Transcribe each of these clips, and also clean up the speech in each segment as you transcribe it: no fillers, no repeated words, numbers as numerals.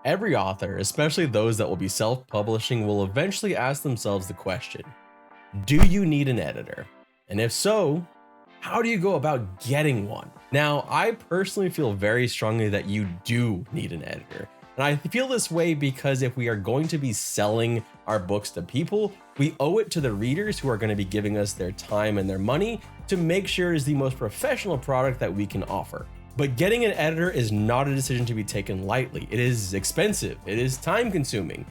Every author, especially those that will be self-publishing, will eventually ask themselves the question, do you need an editor? And if so, how do you go about getting one? Now, I personally feel very strongly that you do need an editor. And I feel this way because if we are going to be selling our books to people, we owe it to the readers who are going to be giving us their time and their money to make sure it is the most professional product that we can offer. But getting an editor is not a decision to be taken lightly. It is expensive, it is time consuming,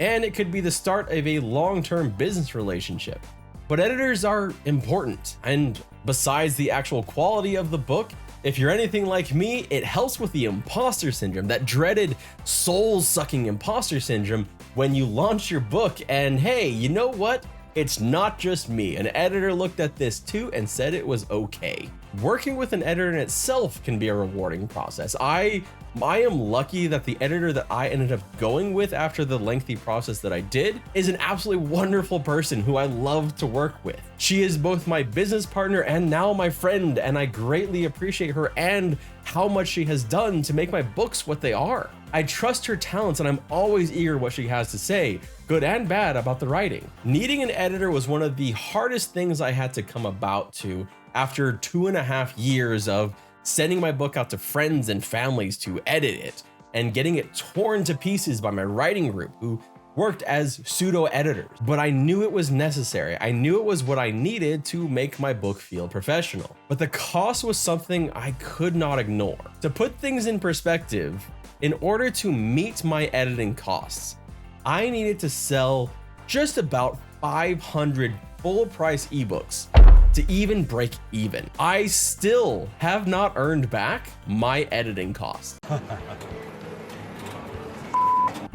and it could be the start of a long-term business relationship. But editors are important, and besides the actual quality of the book, if you're anything like me, it helps with the imposter syndrome, that dreaded soul-sucking imposter syndrome when you launch your book and hey, you know what? It's not just me. An editor looked at this too and said it was okay. Working with an editor in itself can be a rewarding process. I am lucky that the editor that I ended up going with after the lengthy process that I did is an absolutely wonderful person who I love to work with. She is both my business partner and now my friend, and I greatly appreciate her and how much she has done to make my books what they are. I trust her talents and I'm always eager what she has to say, good and bad, about the writing. Needing an editor was one of the hardest things I had to come about to after 2.5 years of sending my book out to friends and families to edit it and getting it torn to pieces by my writing group who worked as pseudo editors. But I knew it was necessary. I knew it was what I needed to make my book feel professional. But the cost was something I could not ignore. To put things in perspective, in order to meet my editing costs, I needed to sell just about 500 full price ebooks to even break even. I still have not earned back my editing costs.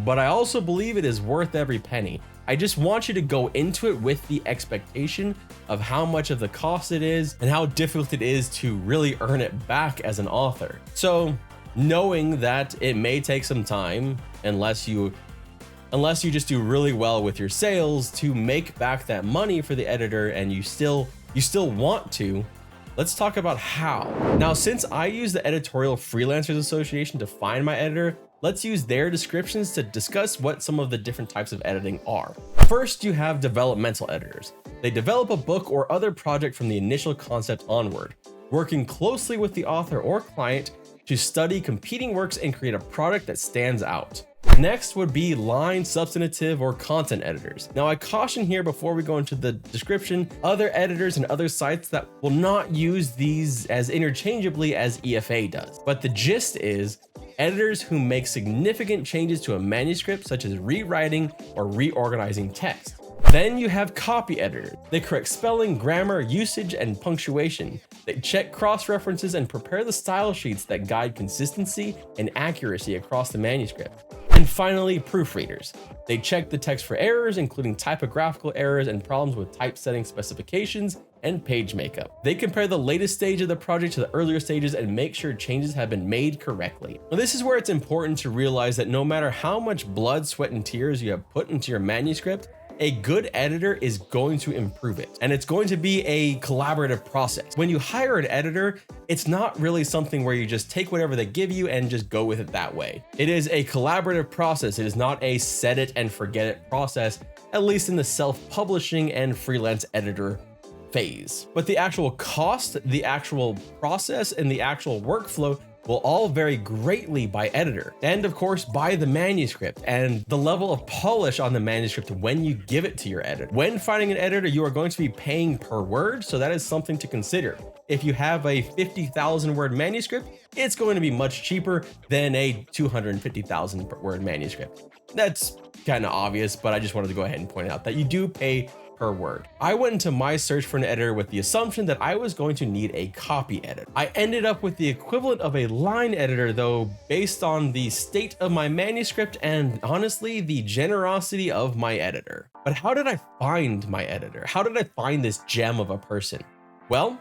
But I also believe it is worth every penny. I just want you to go into it with the expectation of how much of the cost it is and how difficult it is to really earn it back as an author. So knowing that it may take some time, unless you just do really well with your sales, to make back that money for the editor, and you still want to, let's talk about how. Now, since I use the Editorial Freelancers Association to find my editor, let's use their descriptions to discuss what some of the different types of editing are. First, you have developmental editors. They develop a book or other project from the initial concept onward, working closely with the author or client to study competing works and create a product that stands out. Next would be line, substantive, or content editors. Now, I caution here before we go into the description, other editors and other sites that will not use these as interchangeably as EFA does. But the gist is editors who make significant changes to a manuscript, such as rewriting or reorganizing text. Then you have copy editors. They correct spelling, grammar, usage, and punctuation. They check cross-references and prepare the style sheets that guide consistency and accuracy across the manuscript. And finally, proofreaders. They check the text for errors, including typographical errors and problems with typesetting specifications and page makeup. They compare the latest stage of the project to the earlier stages and make sure changes have been made correctly. Now, this is where it's important to realize that no matter how much blood, sweat, and tears you have put into your manuscript, a good editor is going to improve it, and it's going to be a collaborative process. When you hire an editor, it's not really something where you just take whatever they give you and just go with it that way. It is a collaborative process. It is not a set it and forget it process, at least in the self-publishing and freelance editor phase. But the actual cost, the actual process, and the actual workflow will all vary greatly by editor, and of course by the manuscript and the level of polish on the manuscript when you give it to your editor. When finding an editor, you are going to be paying per word, so that is something to consider. If you have a 50,000 word manuscript, it's going to be much cheaper than a 250,000 word manuscript. That's kind of obvious, but I just wanted to go ahead and point out that you do pay per word. I went into my search for an editor with the assumption that I was going to need a copy edit. I ended up with the equivalent of a line editor, though, based on the state of my manuscript and honestly the generosity of my editor. But how did I find my editor? How did I find this gem of a person? Well,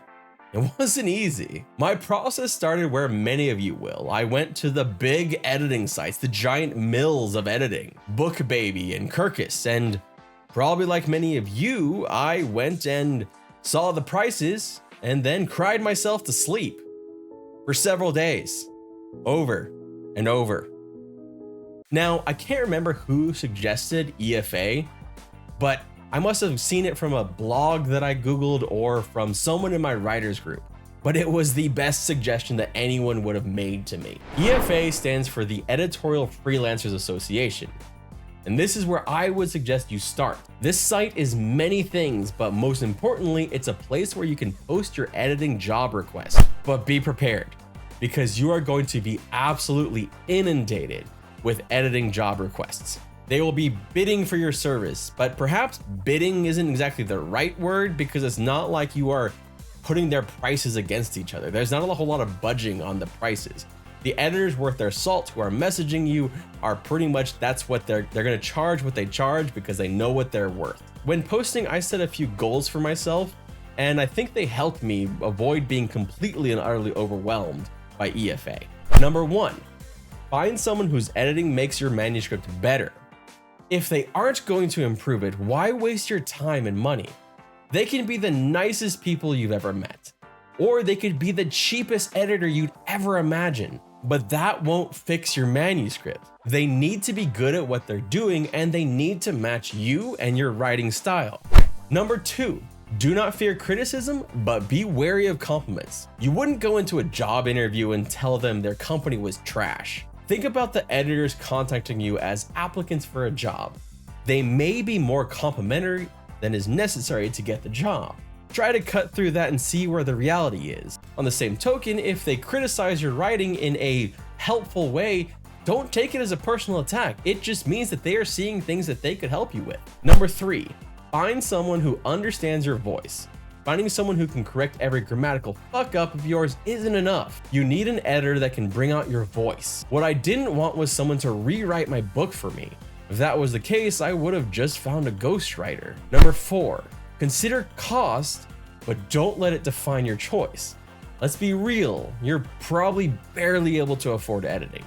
it wasn't easy. My process started where many of you will. I went to the big editing sites, the giant mills of editing, BookBaby and Kirkus, and probably like many of you, I went and saw the prices and then cried myself to sleep for several days, over and over Now, I can't remember who suggested EFA, but I must have seen it from a blog that I Googled or from someone in my writers group, but it was the best suggestion that anyone would have made to me. EFA stands for the Editorial Freelancers Association, and this is where I would suggest you start. This site is many things, but most importantly, it's a place where you can post your editing job requests. But be prepared, because you are going to be absolutely inundated with editing job requests. They will be bidding for your service, but perhaps bidding isn't exactly the right word, because it's not like you are putting their prices against each other. There's not a whole lot of budging on the prices. The editors worth their salt who are messaging you are pretty much, that's what they're gonna charge what they charge, because they know what they're worth. When posting, I set a few goals for myself, and I think they helped me avoid being completely and utterly overwhelmed by EFA. Number 1, find someone whose editing makes your manuscript better. If they aren't going to improve it, why waste your time and money? They can be the nicest people you've ever met, or they could be the cheapest editor you'd ever imagine, but that won't fix your manuscript. They need to be good at what they're doing, and they need to match you and your writing style. Number 2, do not fear criticism, but be wary of compliments. You wouldn't go into a job interview and tell them their company was trash. Think about the editors contacting you as applicants for a job. They may be more complimentary than is necessary to get the job. Try to cut through that and see where the reality is. On the same token, if they criticize your writing in a helpful way, don't take it as a personal attack. It just means that they are seeing things that they could help you with. Number 3, find someone who understands your voice. Finding someone who can correct every grammatical fuck up of yours isn't enough. You need an editor that can bring out your voice. What I didn't want was someone to rewrite my book for me. If that was the case, I would have just found a ghostwriter. Number 4, consider cost, but don't let it define your choice. Let's be real, you're probably barely able to afford editing.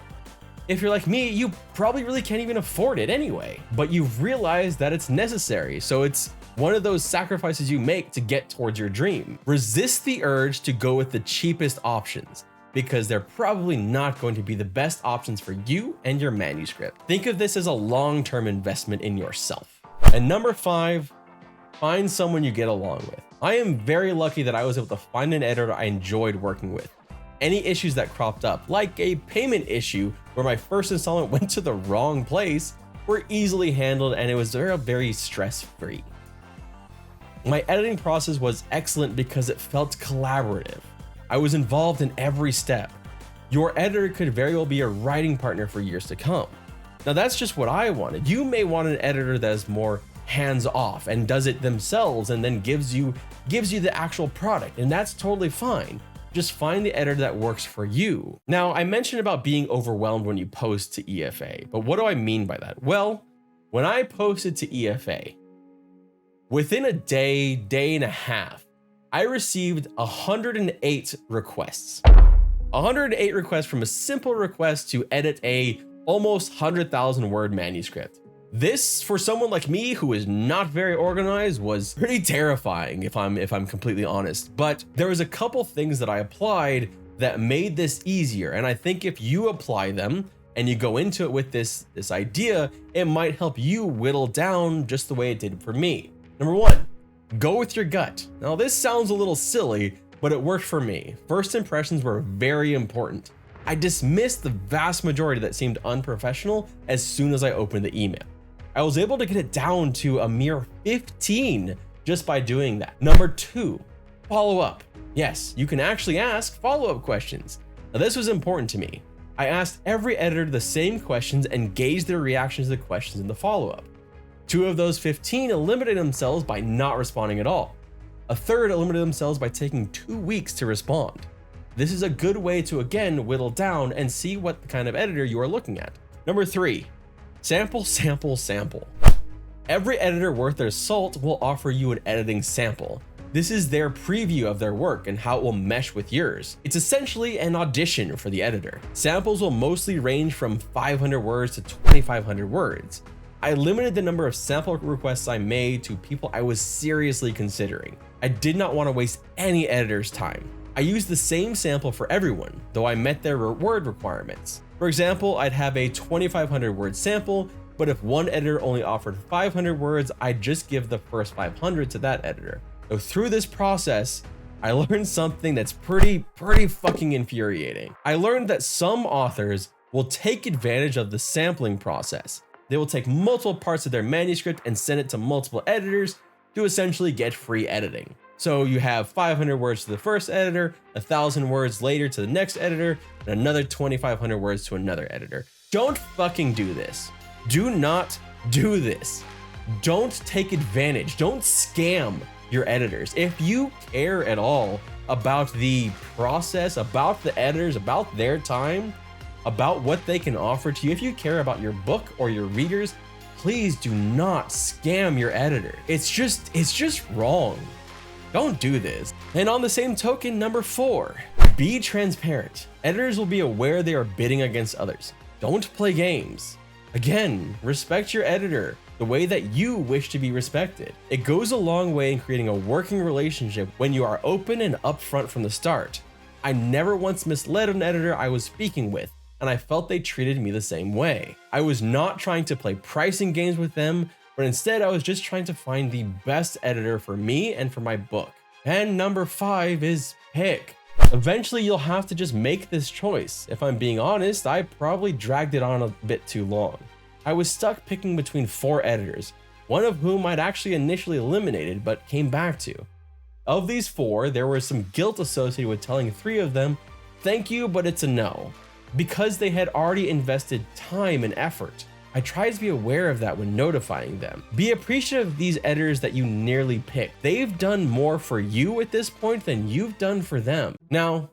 If you're like me, you probably really can't even afford it anyway, but you've realized that it's necessary, so it's one of those sacrifices you make to get towards your dream. Resist the urge to go with the cheapest options, because they're probably not going to be the best options for you and your manuscript. Think of this as a long-term investment in yourself. And number 5, find someone you get along with. I am very lucky that I was able to find an editor I enjoyed working with. Any issues that cropped up, like a payment issue where my first installment went to the wrong place, were easily handled, and it was very stress-free. My editing process was excellent because it felt collaborative. I was involved in every step. Your editor could very well be a writing partner for years to come. Now that's just what I wanted. You may want an editor that is more hands-off and does it themselves and then gives you the actual product, and that's totally fine. Just find the editor that works for you. Now, I mentioned about being overwhelmed when you post to EFA, but what do I mean by that? Well, when I posted to EFA, within a day and a half, I received 108 requests. 108 requests from a simple request to edit a almost 100,000 word manuscript. This, for someone like me who is not very organized, was pretty terrifying if I'm completely honest. But there was a couple things that I applied that made this easier, and I think if you apply them and you go into it with this idea, it might help you whittle down just the way it did for me. Number 1, go with your gut. Now this sounds a little silly, but it worked for me. First impressions were very important. I dismissed the vast majority that seemed unprofessional as soon as I opened the email. I was able to get it down to a mere 15 just by doing that. Number 2, follow up. Yes, you can actually ask follow-up questions. Now this was important to me. I asked every editor the same questions and gauged their reactions to the questions in the follow-up. 2 of those 15 eliminated themselves by not responding at all. A third eliminated themselves by taking 2 weeks to respond. This is a good way to again whittle down and see what kind of editor you are looking at. Number 3, sample, sample, sample. Every editor worth their salt will offer you an editing sample. This is their preview of their work and how it will mesh with yours. It's essentially an audition for the editor. Samples will mostly range from 500 words to 2,500 words. I limited the number of sample requests I made to people I was seriously considering. I did not want to waste any editor's time. I used the same sample for everyone, though I met their word requirements. For example, I'd have a 2,500 word sample, but if one editor only offered 500 words, I'd just give the first 500 to that editor. So through this process, I learned something that's pretty fucking infuriating. I learned that some authors will take advantage of the sampling process. They will take multiple parts of their manuscript and send it to multiple editors to essentially get free editing. So you have 500 words to the first editor, 1,000 words later to the next editor, and another 2,500 words to another editor. Don't fucking do this. Do not do this. Don't take advantage. Don't scam your editors. If you care at all about the process, about the editors, about their time, about what they can offer to you, if you care about your book or your readers, please do not scam your editor. It's just wrong. Don't do this. And on the same token, number 4, be transparent. Editors will be aware they are bidding against others. Don't play games. Again, respect your editor the way that you wish to be respected. It goes a long way in creating a working relationship when you are open and upfront from the start. I never once misled an editor I was speaking with, and I felt they treated me the same way. I was not trying to play pricing games with them, but instead I was just trying to find the best editor for me and for my book. And number 5 is pick. Eventually you'll have to just make this choice. If I'm being honest, I probably dragged it on a bit too long. I was stuck picking between 4 editors, one of whom I'd actually initially eliminated but came back to. Of these 4, there was some guilt associated with telling 3 of them, thank you, but it's a no, because they had already invested time and effort. I tried to be aware of that when notifying them. Be appreciative of these editors that you nearly picked. They've done more for you at this point than you've done for them. Now,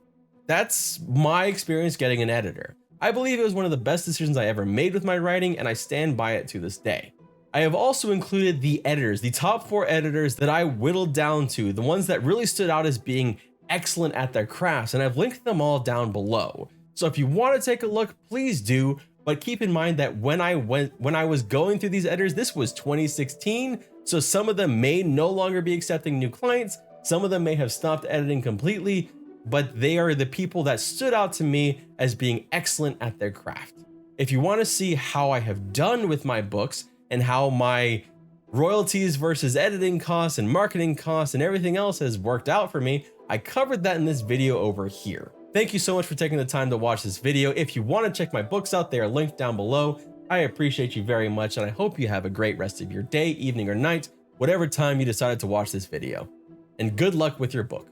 that's my experience getting an editor. I believe it was one of the best decisions I ever made with my writing, and I stand by it to this day. I have also included the editors, the top 4 editors that I whittled down to, the ones that really stood out as being excellent at their crafts, and I've linked them all down below. So if you want to take a look, please do, but keep in mind that when I was going through these editors, this was 2016, so some of them may no longer be accepting new clients, some of them may have stopped editing completely, but they are the people that stood out to me as being excellent at their craft. If you want to see how I have done with my books and how my royalties versus editing costs and marketing costs and everything else has worked out for me, I covered that in this video over here. Thank you so much for taking the time to watch this video. If you want to check my books out, they are linked down below. I appreciate you very much, and I hope you have a great rest of your day, evening, or night, whatever time you decided to watch this video. And good luck with your book.